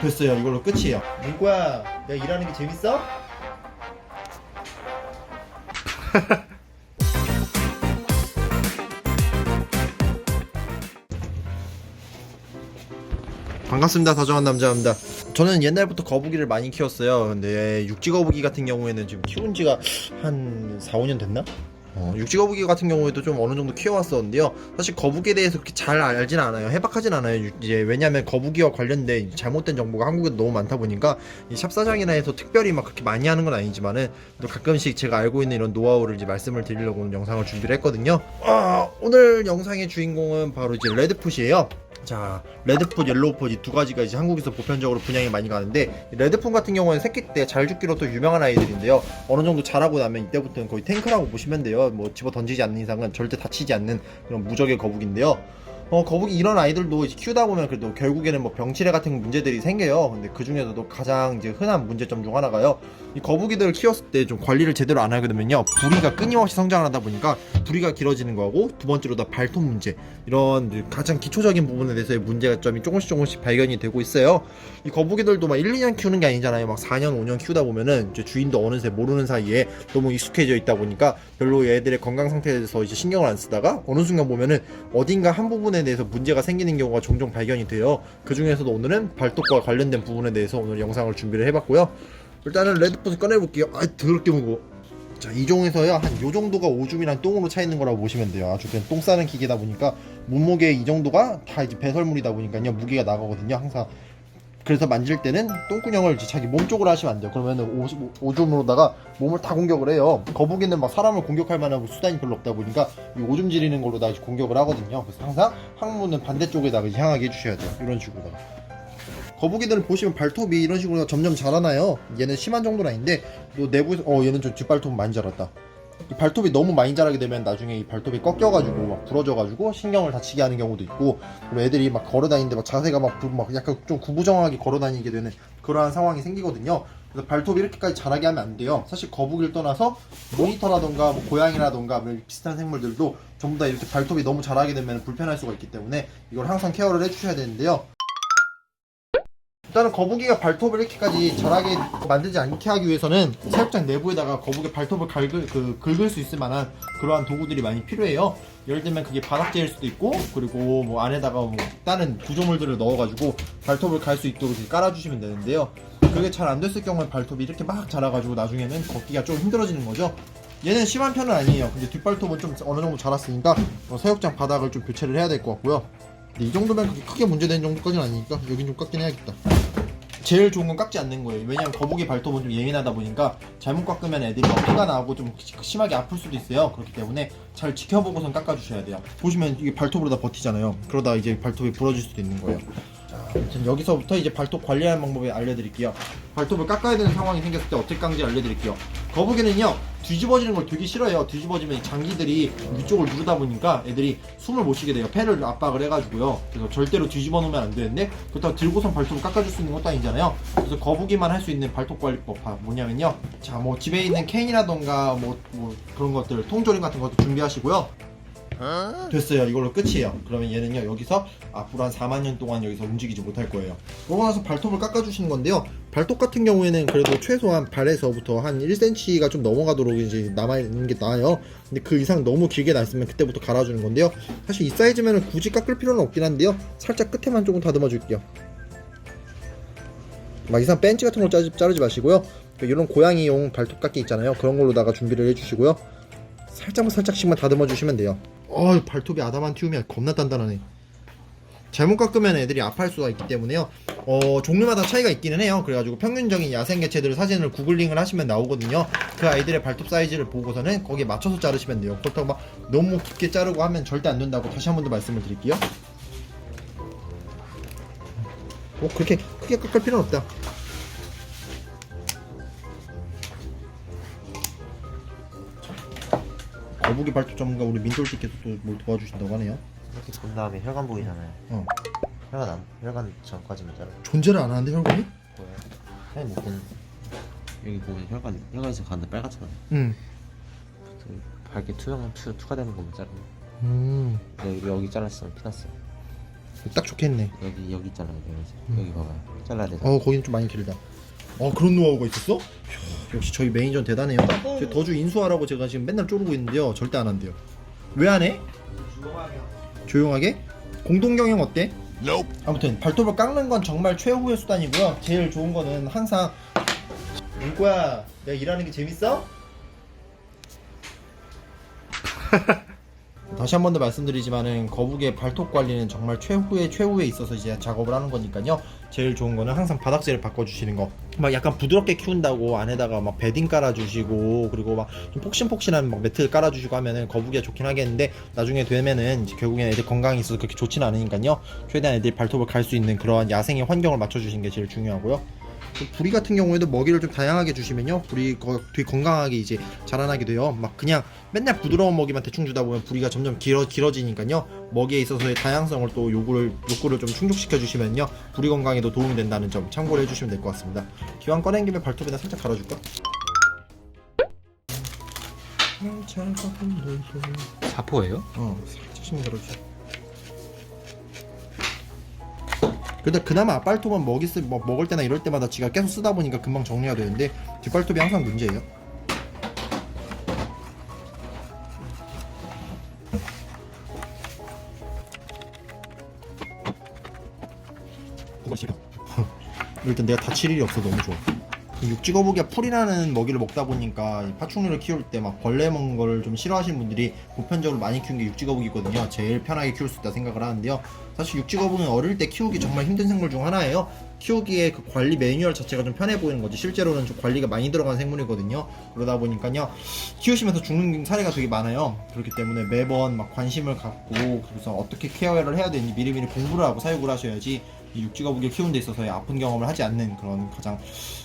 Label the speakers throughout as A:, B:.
A: 됐어요. 이걸로 끝이에요. 문구야, 내가 일하는 게 재밌어? 반갑습니다. 다정한 남자입니다. 저는 옛날부터 거북이를 많이 키웠어요. 근데 육지 거북이 같은 경우에는 지금 키운 지가 한 4, 5년 됐나? 육지 거북이 같은 경우에도 좀 어느 정도 키워왔었는데요. 사실 거북이에 대해서 그렇게 잘 알진 않아요. 해박하진 않아요. 이제 왜냐하면 거북이와 관련된 잘못된 정보가 한국에도 너무 많다 보니까 이 샵사장이나 해서 특별히 막 그렇게 많이 하는 건 아니지만은 또 가끔씩 제가 알고 있는 이런 노하우를 이제 말씀을 드리려고 오늘 영상을 준비를 했거든요. 오늘 영상의 주인공은 바로 이제 레드풋이에요. 자, 레드풋, 옐로우풋 이 두 가지가 이제 한국에서 보편적으로 분양이 많이 가는데, 레드풋 같은 경우는 새끼 때 잘 죽기로 또 유명한 아이들인데요. 어느 정도 자라고 나면 이때부터는 거의 탱크라고 보시면 돼요. 뭐 집어 던지지 않는 이상은 절대 다치지 않는 그런 무적의 거북인데요. 거북이 이런 아이들도 이제 키우다 보면 그래도 결국에는 뭐 병치레 같은 문제들이 생겨요. 근데 그 중에서도 가장 이제 흔한 문제점 중 하나가요. 이 거북이들을 키웠을 때 좀 관리를 제대로 안 하게 되면요. 부리가 끊임없이 성장을 하다 보니까 부리가 길어지는 거하고, 두 번째로 다 발톱 문제. 이런 가장 기초적인 부분에 대해서의 문제점이 조금씩 발견이 되고 있어요. 이 거북이들도 막 1, 2년 키우는 게 아니잖아요. 막 4년, 5년 키우다 보면은 이제 주인도 어느새 모르는 사이에 너무 익숙해져 있다 보니까 별로 얘들의 건강 상태에 대해서 이제 신경을 안 쓰다가 어느 순간 보면은 어딘가 한 부분에 대해서 문제가 생기는 경우가 종종 발견이 돼요. 그 중에서도 오늘은 발톱과 관련된 부분에 대해서 오늘 영상을 준비를 해봤고요. 일단은 레드풋을 꺼내볼게요. 더럽게 무거워. 자, 이 종에서요 한 요 정도가 오줌이랑 똥으로 차 있는 거라고 보시면 돼요. 아주 그냥 똥 싸는 기계다 보니까 몸무게 이 정도가 다 이제 배설물이다 보니까요 무게가 나가거든요 항상. 그래서 만질 때는 똥구녕을 이제 자기 몸 쪽으로 하시면 안 돼요. 그러면은 오줌으로다가 몸을 다 공격을 해요. 거북이는 막 사람을 공격할 만한 수단이 별로 없다 보니까 이 오줌 지리는 걸로 다 공격을 하거든요. 그래서 항상 항문은 반대쪽에다가 향하게 해주셔야 돼요. 이런 식으로다가. 거북이들은 보시면 발톱이 이런 식으로 점점 자라나요. 얘는 심한 정도는 아닌데 또 내부에서 얘는 좀 뒷발톱 많이 자랐다. 이 발톱이 너무 많이 자라게 되면 나중에 이 발톱이 꺾여가지고 막 부러져가지고 신경을 다치게 하는 경우도 있고, 그리고 애들이 막 걸어다니는데 막 자세가 막 약간 좀 구부정하게 걸어다니게 되는 그러한 상황이 생기거든요. 그래서 발톱이 이렇게까지 자라게 하면 안 돼요. 사실 거북이를 떠나서 모니터라던가 뭐 고양이라던가 뭐 비슷한 생물들도 전부 다 이렇게 발톱이 너무 자라게 되면 불편할 수가 있기 때문에 이걸 항상 케어를 해주셔야 되는데요. 일단은 거북이가 발톱을 이렇게까지 자라게 만들지 않게 하기 위해서는 사육장 내부에다가 거북이 발톱을 긁을 수 있을 만한 그러한 도구들이 많이 필요해요. 예를 들면 그게 바닥재일 수도 있고, 그리고 뭐 안에다가 뭐 다른 구조물들을 넣어가지고 발톱을 갈 수 있도록 이렇게 깔아주시면 되는데요. 그게 잘 안 됐을 경우에 발톱이 이렇게 막 자라가지고 나중에는 걷기가 좀 힘들어지는 거죠. 얘는 심한 편은 아니에요. 근데 뒷발톱은 좀 어느 정도 자랐으니까 사육장 바닥을 좀 교체를 해야 될 것 같고요. 근데 이 정도면 그렇게 크게 문제되는 정도까지는 아니니까 여긴 좀 깎긴 해야겠다. 제일 좋은 건 깎지 않는 거예요. 왜냐면 거북이 발톱은 좀 예민하다 보니까 잘못 깎으면 애들이 피가 나고 좀 심하게 아플 수도 있어요. 그렇기 때문에 잘 지켜보고선 깎아주셔야 돼요. 보시면 이게 발톱으로 다 버티잖아요. 그러다 이제 발톱이 부러질 수도 있는 거예요. 자, 아무튼 여기서부터 이제 발톱 관리하는 방법을 알려드릴게요. 발톱을 깎아야 되는 상황이 생겼을 때 어떻게 깎는지 알려드릴게요. 거북이는요 뒤집어지는 걸 되게 싫어해요. 뒤집어지면 장기들이 위쪽을 누르다 보니까 애들이 숨을 못 쉬게 돼요. 폐를 압박을 해가지고요. 그래서 절대로 뒤집어 놓으면 안 되는데, 그렇다고 들고선 발톱을 깎아줄 수 있는 것도 아니잖아요. 그래서 거북이만 할 수 있는 발톱 관리법 뭐냐면요, 자, 뭐 집에 있는 캔이라던가 뭐 그런 것들, 통조림 같은 것도 준비하시고요. 됐어요. 이걸로 끝이에요. 그러면 얘는요 여기서 앞으로 한 4만 년 동안 여기서 움직이지 못할 거예요. 그러고 나서 발톱을 깎아주시는 건데요, 발톱 같은 경우에는 그래도 최소한 발에서부터 한 1cm가 좀 넘어가도록 이제 남아있는 게 나아요. 근데 그 이상 너무 길게 났으면 그때부터 갈아주는 건데요, 사실 이 사이즈면 굳이 깎을 필요는 없긴 한데요, 살짝 끝에만 조금 다듬어 줄게요. 막 이상 벤치 같은 걸 자르지 마시고요. 이런 고양이용 발톱 깎기 있잖아요, 그런 걸로다가 준비를 해주시고요. 살짝씩만 다듬어 주시면 돼요. 발톱이 아담한티움이야. 겁나 단단하네. 잘못 깎으면 애들이 아파할 수가 있기 때문에요. 종류마다 차이가 있기는 해요. 그래가지고 평균적인 야생 개체들 사진을 구글링을 하시면 나오거든요. 그 아이들의 발톱 사이즈를 보고서는 거기에 맞춰서 자르시면 돼요. 그렇다고 막 너무 깊게 자르고 하면 절대 안 된다고 다시 한 번 더 말씀을 드릴게요. 그렇게 크게 깎을 필요는 없다. 거북이 발톱 전문가 우리 민돌씨께서 또 뭘 도와주신다고 하네요.
B: 이렇게 본 다음에 혈관 보이잖아요. 혈관 전까지만 자르고.
A: 존재를 안 하는데 혈관이?
B: 뭐야? 혈관 못 보는. 여기 보면 혈관에서 가는데 빨갛잖아요. 그 밝게 투과되는 것만 자르고. 여기 잘랐으면 피났어요.
A: 딱 좋겠네.
B: 여기 있잖아요. 여기 봐봐요. 잘라야 되잖아.
A: 거기는 좀 많이 길다. 그런 노하우가 있었어? 역시 저희 매니저는 대단해요. 저 더주 인수하라고 제가 지금 맨날 쪼르고 있는데요. 절대 안 한대요. 왜 안 해? 조용하게? 공동 경영 어때? 아무튼 발톱을 깎는 건 정말 최후의 수단이고요. 제일 좋은 거는 항상 문구야, 내가 일하는 게 재밌어? 다시 한 번 더 말씀드리지만은 거북이의 발톱 관리는 정말 최후에 있어서 이제 작업을 하는 거니까요. 제일 좋은 거는 항상 바닥재를 바꿔주시는 거. 막 약간 부드럽게 키운다고 안에다가 막 베딩 깔아주시고 그리고 막 좀 폭신폭신한 막 매트 깔아주시고 하면은 거북이가 좋긴 하겠는데 나중에 되면은 이제 결국엔 애들 건강이 있어서 그렇게 좋지는 않으니까요. 최대한 애들이 발톱을 갈 수 있는 그러한 야생의 환경을 맞춰주시는 게 제일 중요하고요. 부리 같은 경우에도 먹이를 좀 다양하게 주시면요 부리 되게 건강하게 이제 자라나게 돼요. 막 그냥 맨날 부드러운 먹이만 대충 주다 보면 부리가 점점 길어지니까요 먹이에 있어서의 다양성을 또 욕구를 좀 충족시켜 주시면요 부리 건강에도 도움이 된다는 점 참고를 해주시면 될 것 같습니다. 기왕 꺼낸 김에 발톱에다 살짝 갈아줄까?
B: 사포예요?
A: 살짝씩 갈아주세요. 근데 그나마 앞발톱은 먹을 때나 이럴 때마다 지가 계속 쓰다 보니까 금방 정리가 되는데 뒷발톱이 항상 문제예요. 일단 내가 다칠 일이 없어 너무 좋아. 육지거북이가 풀이라는 먹이를 먹다 보니까 이 파충류를 키울 때 막 벌레 먹는 걸 좀 싫어하시는 분들이 보편적으로 많이 키우는 게 육지거북이거든요. 제일 편하게 키울 수 있다 생각을 하는데요. 사실 육지거북이는 어릴 때 키우기 정말 힘든 생물 중 하나예요. 키우기에 그 관리 매뉴얼 자체가 좀 편해 보이는 거지 실제로는 좀 관리가 많이 들어간 생물이거든요. 그러다 보니까요 키우시면서 죽는 사례가 되게 많아요. 그렇기 때문에 매번 막 관심을 갖고 그래서 어떻게 케어를 해야 되는지 미리미리 공부를 하고 사육을 하셔야지 이 육지거북이를 키우는 데 있어서의 아픈 경험을 하지 않는 그런 가장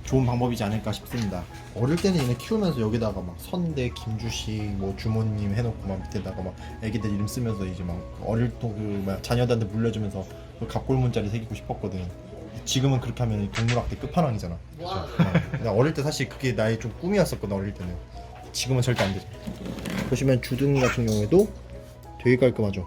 A: 좋은 방법이지 않을까 싶습니다. 어릴 때는 얘네 키우면서 여기다가 막 선대, 김주식, 뭐 주모님 해놓고 막 밑에다가 막 애기들 이름 쓰면서 이제 막 어릴 그 자녀들한테 물려주면서 그 갑골 문자를 새기고 싶었거든. 지금은 그렇게 하면 동물학대 끝판왕이잖아. 그렇죠? 나 어릴 때 사실 그게 나의 좀 꿈이었었거든 어릴 때는. 지금은 절대 안 되죠. 보시면 주둥이 같은 경우에도 되게 깔끔하죠.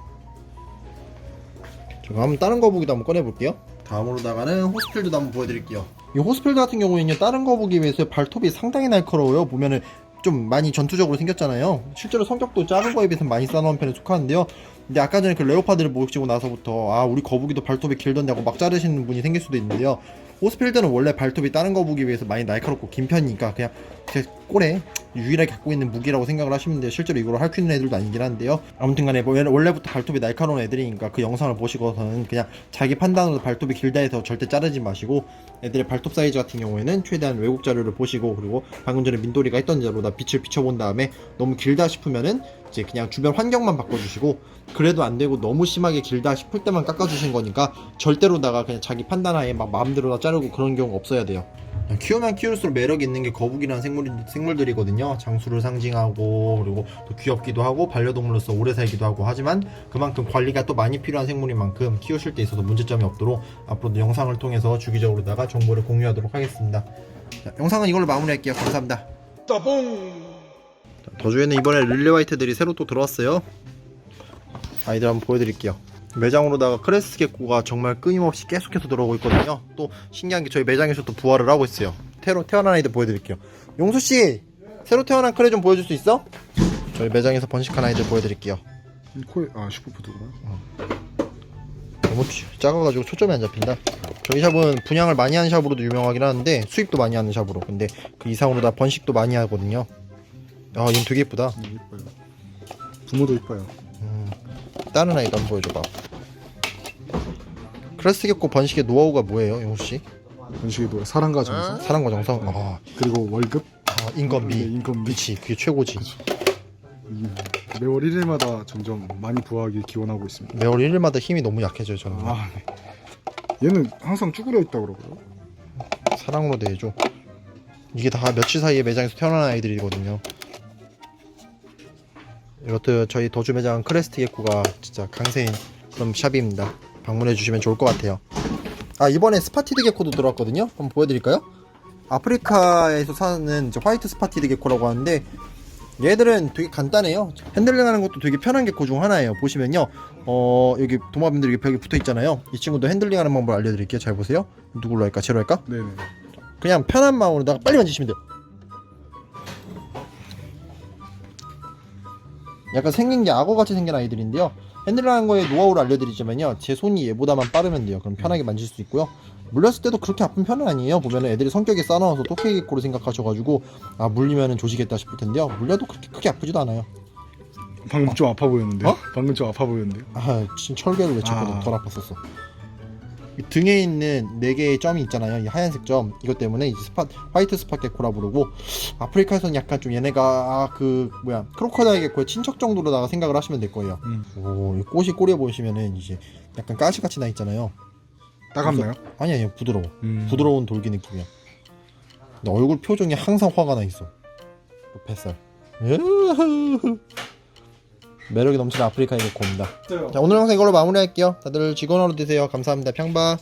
A: 제가 한번 다른 거북이도 한번 꺼내볼게요. 다음으로다가는 호스필드도 한번 보여드릴게요. 이 호스필드 같은 경우에는요 다른 거북이에 비해서 발톱이 상당히 날카로워요. 보면은 좀 많이 전투적으로 생겼잖아요. 실제로 성격도 작은 거에 비해서 많이 쌓아놓은 편에 속하는데요. 근데 아까 전에 그 레오파드를 모시고 나서부터 우리 거북이도 발톱이 길던데 하고 막 자르시는 분이 생길 수도 있는데요. 호스필드는 원래 발톱이 다른 거북이에 비해서 많이 날카롭고 긴 편이니까 그냥 제 꼴에 유일하게 갖고 있는 무기라고 생각을 하시면 돼요. 실제로 이걸 할 수 있는 애들도 아니긴 한데요. 아무튼 간에 원래부터 발톱이 날카로운 애들이니까 그 영상을 보시고서는 그냥 자기 판단으로 발톱이 길다 해서 절대 자르지 마시고 애들의 발톱 사이즈 같은 경우에는 최대한 외국 자료를 보시고 그리고 방금 전에 민돌이가 했던 대로 빛을 비춰본 다음에 너무 길다 싶으면은 이제 그냥 주변 환경만 바꿔주시고 그래도 안 되고 너무 심하게 길다 싶을 때만 깎아주신 거니까 절대로다가 그냥 자기 판단하에 막 마음대로 다 자르고 그런 경우가 없어야 돼요. 키우면 키울수록 매력이 있는 게 거북이라는 생물들이거든요. 장수를 상징하고 그리고 또 귀엽기도 하고 반려동물로서 오래 살기도 하고 하지만 그만큼 관리가 또 많이 필요한 생물인 만큼 키우실 때 있어서 문제점이 없도록 앞으로도 영상을 통해서 주기적으로다가 정보를 공유하도록 하겠습니다. 자, 영상은 이걸로 마무리할게요. 감사합니다. 더주에는 이번에 릴리화이트들이 새로 또 들어왔어요. 아이들 한번 보여드릴게요. 매장으로다가 크레스트 게코가 정말 끊임없이 계속해서 들어오고 있거든요. 또 신기한 게 저희 매장에서 또 부활을 하고 있어요. 태어난 아이들 보여드릴게요. 용수씨! 새로 태어난 크레 좀 보여줄 수 있어? 저희 매장에서 번식한 아이들 보여드릴게요.
C: 코에 슈퍼푸드구나.
A: 너무 작아가지고 초점이 안 잡힌다. 저희 샵은 분양을 많이 하는 샵으로도 유명하긴 하는데 수입도 많이 하는 샵으로. 근데 그 이상으로 다 번식도 많이 하거든요. 얘는 되게 예쁘다.
C: 예뻐요. 부모도 예뻐요.
A: 다른 아이도 한번 보여줘봐. 크레스트 게코 번식의 노하우가 뭐예요, 용수씨?
C: 번식이 뭐야? 사랑과 정성.
A: 사랑과 정성?
C: 그리고 월급.
A: 인건비.
C: 네, 인건비.
A: 그치, 그게 최고지.
C: 매월 1일마다 점점 많이 부하하길 기원하고 있습니다.
A: 매월 1일마다 힘이 너무 약해져요, 저는.
C: 네. 얘는 항상 쭈그려 있다 그러고요.
A: 사랑으로 대해줘. 이게 다 며칠 사이에 매장에서 태어난 아이들이거든요. 이것도 저희 더주 매장 크레스트 게코가 진짜 강세인 그런 샵입니다. 방문해 주시면 좋을 것 같아요. 이번에 스파티드 게코도 들어왔거든요. 한번 보여드릴까요? 아프리카에서 사는 화이트 스파티드 게코라고 하는데 얘들은 되게 간단해요. 핸들링하는 것도 되게 편한 게 그 중 하나예요. 보시면요, 여기 도마뱀들이 벽에 붙어 있잖아요. 이 친구도 핸들링하는 방법 알려드릴게요. 잘 보세요. 누굴로 할까? 쟤로 할까?
C: 네네.
A: 그냥 편한 마음으로다가 빨리 만지시면 돼요. 약간 생긴 게 악어같이 생긴 아이들인데요, 핸들링하는 거에 노하우를 알려드리자면요, 제 손이 얘보다만 빠르면 돼요. 그럼 편하게 만질 수 있고요. 물렸을 때도 그렇게 아픈 편은 아니에요. 보면은 애들이 성격이 싸나워서 토끼개코로 생각하셔가지고 아, 물리면은 조지겠다 싶을 텐데요, 물려도 그렇게 크게 아프지도 않아요.
C: 방금 좀 아파 보였는데요?
A: 어?
C: 방금 좀 아파 보였는데요?
A: 아, 진짜 철개를 외쳤거든.
C: 아.
A: 덜 아팠었어. 이 등에 있는 4개의 점이 있잖아요. 이 하얀색 점. 이것 때문에 이제 화이트 스팟 개코라 부르고, 아프리카에서는 약간 좀 얘네가 크로커다일 개코의 친척 정도로다가 생각을 하시면 될 거예요. 오, 이 꽃이 꼬리에 보시면은 이제 약간 가시같이 나 있잖아요.
C: 따갑나요?
A: 아니야, 부드러워. 부드러운 돌기 느낌이야. 근데 얼굴 표정이 항상 화가 나 있어. 그 뱃살. 매력이 넘치는 아프리카의 개코입니다. 자, 오늘 영상 이걸로 마무리할게요. 다들 즐거운 하루 되세요. 감사합니다. 평바.